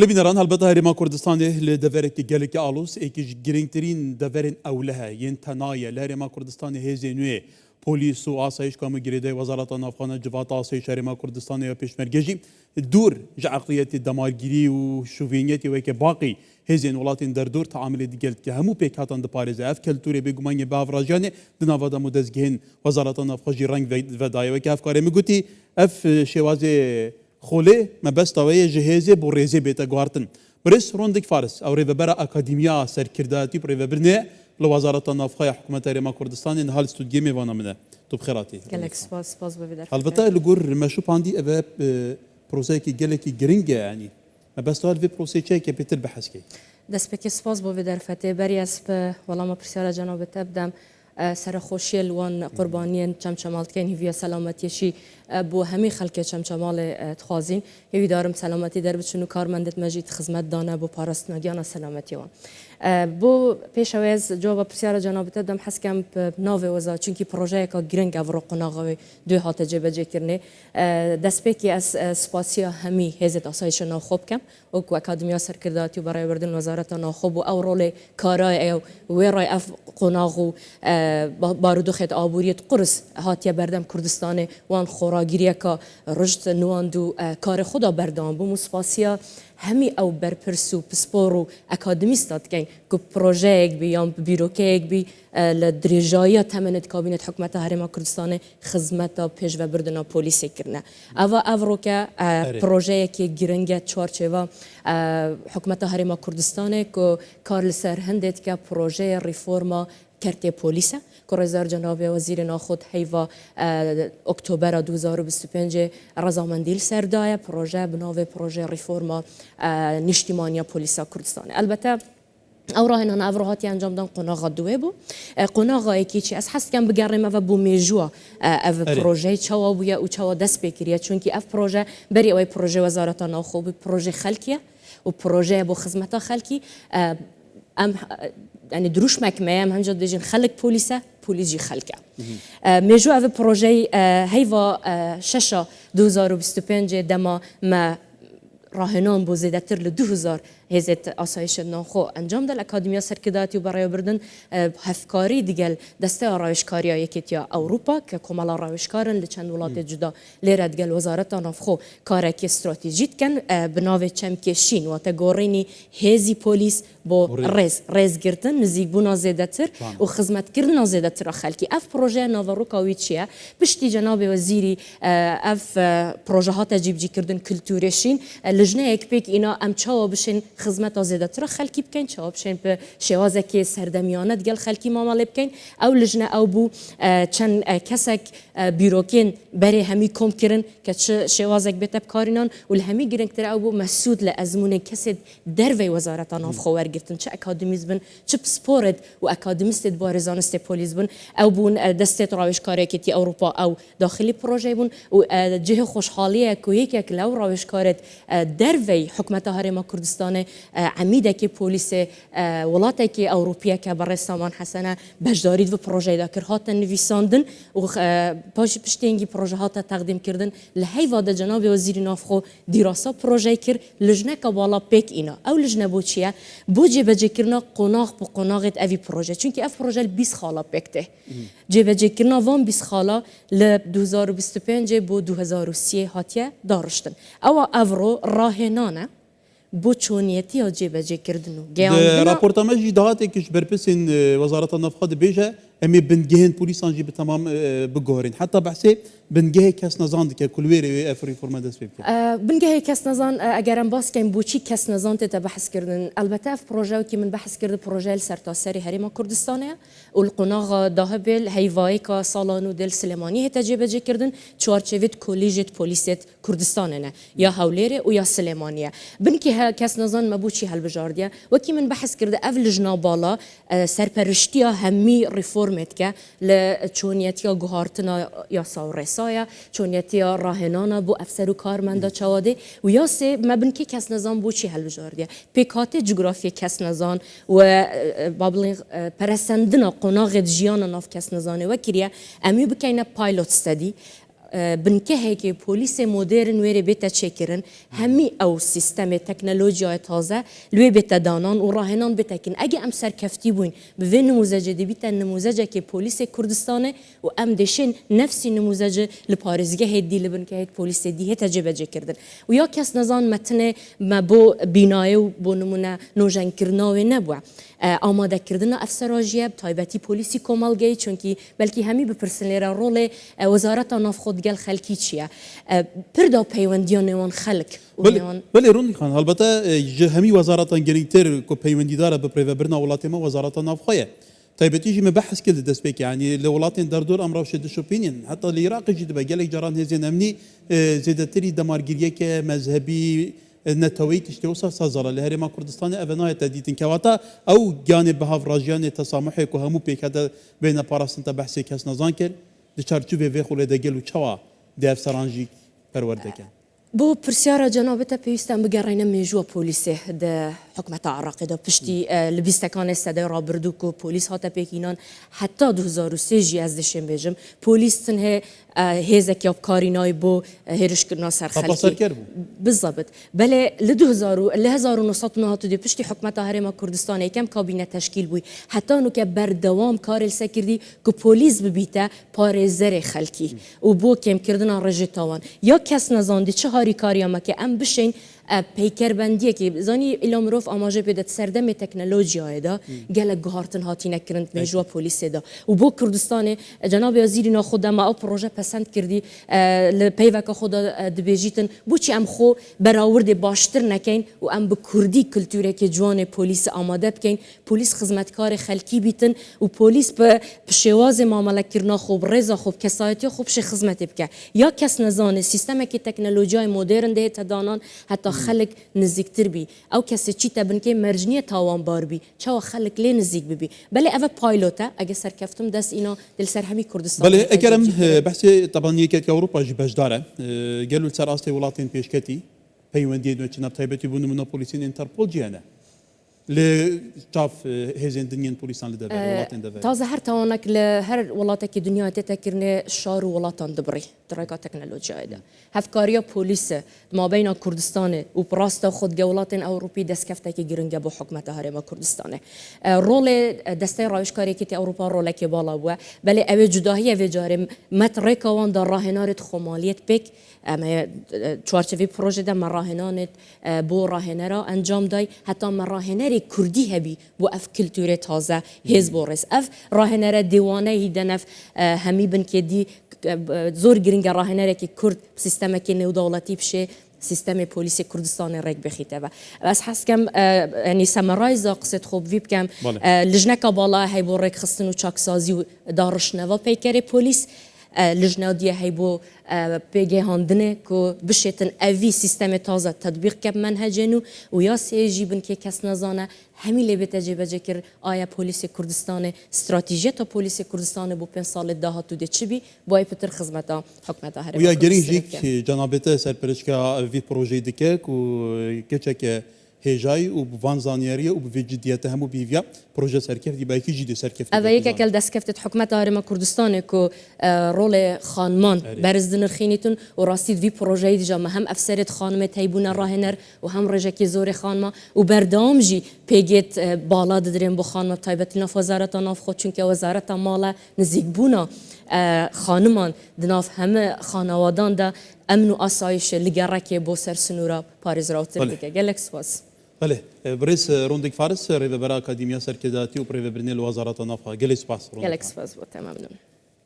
بینران البته هرما کردستان لدورک گلک آلوس ایکیش گرینگترین دورن اولها ین تنایه لهرما کردستان هزینوی پلیس و آسایش کام گریده وزارت نافخانه جوات آسایش هرما کردستان یا پیشمرگی دور جعقلیت دمارگیری و شوفینیتی و که باقی هزین ولاتین در دور تعامل دیگلت که همو پیک هاتن دپارزه اف کلتوری بگومانی باوراجانه دناوا دا مدزگهن وزارت نافخاجی رنگ و دایه و که افکاری میگوتی اف شوازه خوله ما بس توی جهازی بورزی بیت گوارتن برس روندک فارس او ریوبر اکادمیا سرکرداتی ریوبرنه لوزارت نافخای حکومت ایران کردستان این حال استودیو میوانه منه تو بخیراتی گلک سپاس ببیدر البته لگور مشو پاندی اوه پروسه کی گلکی گرینگه یعنی ما بس توی في پروسه چه که بیتر بحث کی دست بکی سپاس ببیدر فته بری اسب والله ما پرسیار جناب تبدم سر خوشیل وان قربانیان چمچمالت کن هیویا سلامتیشی بو همی خلک چمچمال تخازین هیوی دارم سلامتی در بچونو کارمندت مجید خدمت دانه بو پاراستناگیان سلامتی وان بو پیش اویز جواب پرسیار جناب تبدم حس کم ناو وزا چونکی پروژه کا گرنگ افرو قناغوی دو هات جبجه کرنه دست بکی از سپاسیا همی هزت آسایش ناخوب کم و کو اکادمیا سرکرداتی و برای بردن وزارت ناخوب و او رول کارای او ویرای اف قناغو بارودو خد آبوریت قرص هاتیا بردم کردستان وان خوراگیریه که رشد نواندو کار خدا بردام بو مسپاسیا همی او برپرسو پسپورو اکادمیستات کن که پروژه ایک بی یا بیروکه ایک بی لدریجایی تمنت کابینت حکومت هرما کردستان خدمت پیش و بردن پلیسی کرنه او رو که پروژه که گرنگه چارچه و حکومت هرما کردستان که کار لسر هندت که پروژه ریفورما کرته پلیسه که جناب وزیر ناخود هیوا اکتبر 2025 رضامندی سردای پروژه بناو پروژه ریفورما نشتیمانی پلیسا کردستان البته او راهن افراحاتی انجام دادن قناغ دوه بو قناغ یکی چی از حس کم بگریم و بو میجوا اف پروژه چوا بویا و چوا دست بکریه چون که اف پروژه بری اوی پروژه وزارت ناخود پروژه خلکیه و پروژه بو خدمت خلکی ام يعني دروش مكمام هم جد ديجن خلق بوليسة بوليجي خلقه ميجو أف بروجي هيفا شاشة 2025 دما ما راهنان بو زیادتر ل 2000 هزت آسایش ناخو انجام داد اکادمیا سرکرداتی و برای بردن هفکاری دیگل دسته آرایشکاری یکیتیا اروپا که کمال آرایشکارن لچند ولات جدا لیرد گل وزارت نافخو کارکی استراتژیت کن بناو چمکشین و تگورینی هزی پلیس با رز گرتن نزیک بونا زیادتر و خدمت کردن زیادتر خلکی اف پروژه ناوروکاوی چیه پشتی جناب وزیری اف پروژه ها تجیب جی کردن کلتورشین لجنه یک پیک اینا ام چاو بشین خدمت زیادتر خلکی بکن چاو بشین به شوازه که سردمیانه دگل خلکی معامله بکن او لجنه او بو چند کسک بیروکین برای همی کم کرن که شوازه بتب کارینان و همی گرنگتر او بو مسعود لازمون کسی در وزارت نافخو ورگرتن چه اکادمیز بن چه سپورت و اکادمیست بارزانست پلیس بن او بون دسته راوشکاری که اروپا او داخلی پروژه بون و جه خوشحالیه که یک لو راوشکارت در حکومت هرما کردستان عمیده که پلیس ولاتی که اروپیه که برای سامان حسنه بجدارید و پروژه داکر هات نویساندن و پشتینگی پروژه هات تقدیم کردن لحی واد جناب وزیر نافخو دیراسا پروژه کر لجنه که بالا پیک اینا او لجنه بو چیه بو جبجه کرنا قناق بو قناقت اوی پروژه چونکه اف پروژه 20 خالا پیکته جبجه کرنا وان 20 خالا ل 2025 بو 2030 هاتیه دارشتن او افرو راهنانه بو چونیتی ها جبجه کردنو راپورت مجی دهاتی کش برپسین وزارت النفخه بیجه امی بنگهن پولیسان جی بتمام بگوهرین حتی بحثی بنگه کس نزاند که کلویری افری فرما دست بیبکن بنگه کس نزان اگرم باز کن بوچی کس نزان تا بحث کردن البته اف پروژه که من بحث کرده پروژه سرتاسری هرما کردستانه و القناغ داهبل هیوایی که سالانو دل سلیمانی هتا جبجه کردن چوارچویت کلیجت پلیست کردستانه نه یا هولیره و یا سلیمانیه بنگه کس نزان مبوچی هل بجاردیه و کی من بحث کرده اول جنا بالا سرپرشتیا همی ریفورمت که لچونیتیا گهارتنا یا ساورسایا چونیتیا راهنانا بو افسر و کارمندا چواده و یا سه مبنکی کس نظام بو چی هل بجاردیه پیکات جغرافی کس نظام و بابلین پرسندنا قناغ جیانا ناف کس نظامه و کریه امی بکنه پایلوت استدی بنکه که پلیس مدرن ویری بیت چکرن همی او سیستم تکنولوژی تازه لوی بیت دانان و راهنان بیت کن اگه ام سرکفتی بوین به نموذج دی بیت نموذج که پلیس کردستانه و ام دشن نفسی نموذج لپارزگه هدی لبنکه پلیس دی تجربه کردن و یا کس نزان متن ما بو بینای و بو نمونه نوجن کرناوی نبوه آماده کردن افسراجیه تایبتی پلیسی کمالگی چونکی بلکی همی بپرسن رول وزارت نافخود گل خلکی چیه پردا پیوندیان وان خلق بله رونی خان البته همی وزارت گرینتر کو پیوندی داره به پریوبرنا ولات ما وزارت نافخویه طيب تيجي مبحث كده دسبيك يعني لولات دردور امر وشد شوبينين حتى العراق جد بقى جران هزين امني زيدتري دمارجيريك مذهبي نتوي تشتوصل سازر لهرما كردستان افنايه تديتن كواتا او جانب بهاف راجيان تسامح كو همو بيك هذا بين باراسنت بحثي كاس نزانكل دچارچو به خول دگلو چوا دف سرانجي پروردكن بو پرسیارا جنابتا پیوستن بگرین میجو پلیس ده حکمت عراقی ده پشتی لبیستکان استده را بردو که پلیس هاتا پیکینان حتی 2003 جی از دشم بیجم پلیس تنه هیزک یاب کارینای بو هیرش کرنا سرخلکی بالضبط بله ل 1909 ده پشتی حکمت هرما کردستان یکم کابینه تشکیل بوی حتی نو که بردوام کار السکردی که پلیس ببیته پارزر خلکی و بو کم کردن رجتاوان یا کس نزاندی چه هاری کاریا که ام بشین پیکر بندیه که زانی الامروف آماجه بیدت سردم تکنولوژی هایدا گل گهارتن هاتی نکرند میجوا پلیس دا و بو کردستان جناب وزیر ناخود ما او پروژه پسند کردی لپیوک خود دبیجیتن بو چی ام خو براورد باشتر نکین و ام به کردی کلتوره که جوان پلیس آماده بکین پلیس خدمتکار خلکی بیتن و پلیس به شواز معامله کرنا خوب رضا خوب کسایتی خوب ش خدمت بکه یا کس نزان سیستم که تکنولوژی مدرن ده تدانان حتی خلق نزدیکتر بی او کسی چی تبن که مرجنیه تاوان بار بی چه خلق لی نزدیک بی بله اوه پایلوته اگه سرکفتم دست اینا دل سر همی کردستان بله اکرم بحثی طبعا یکی که اروپا جی بجداره گلو سر آستی ولاتین پیشکتی پیوندی دو چناب تایبتی بونه منوپولیسین انترپول جیانه لشاف هزين دنيا بوليسان لدبر ولاتن دبر تازه هر توانك لهر ولاتك دنيا تتكرني شار ولاتن دبري درجة تكنولوجيا ده هفكاريا بوليس ما بين كردستان وبراستا خود جولاتن أوروبي دسكفتك جرنجا بحكمة هرم كردستان رول دستي رايشكاري كتي أوروبا رول كبالا بوا بل أبي جداهية في جارم متركا وان در راهنارت خماليت بك اما چارچوی پروژه ده مراهنانت بو راهنرا انجام دای حتی مراهنری کردی هبی بو اف کلتور تازه هز بورس اف راهنره دیوانه هیدنف همی بن که دی زور گرینگ راهنره که کرد سیستم که نو دولتی بشه سیستم پلیس کردستان رگ بخیته و بس حس کم یعنی سمرایز قصد خوب ویب کم لجنه بالا هی بو رگ خستن و چاکسازی و دارشنوا پیکر پلیس لجنه دیه هی بو پیگه هندنه که بشتن اوی سیستم تازه تطبیق کب منهجنو و یا سیجیبن که کس نزانه همی لی بتجربه جکر آیا پلیس کردستان استراتژی تا پلیس کردستان بو 5 سال دهاتو ده چی بی باید پتر خدمتا حکمتا هرم. و یا گرینجیک جنابته سرپرشکا وی پروژه دیگه که کچک هجای و بوانزانیاری و بوجدیت همو بیویا پروژه سرکف دی باید کی جدی سرکف. اولی که کل دستکفت حکمت هرم کردستان که رول خانمان برزدن خینیتون و راستید وی پروژه دیجا هم افسرت خانم تیبون راهنر و هم رجکی زور خانما و بردام جی پیگت بالا دادریم با خانم تایبتی ناف وزارت ناف خود چون که وزارت مال نزدیک بونا خانمان دناف همه خانوادان دا امن و آسایش لگرکی با سر سنورا پاریز راوتر دیگه گلکس واس. بله بريس روندك فارس ريفا برا أكاديمية سركزاتي وبريفا برنيل وزارة النفط جلس باس جلكس باس تمام.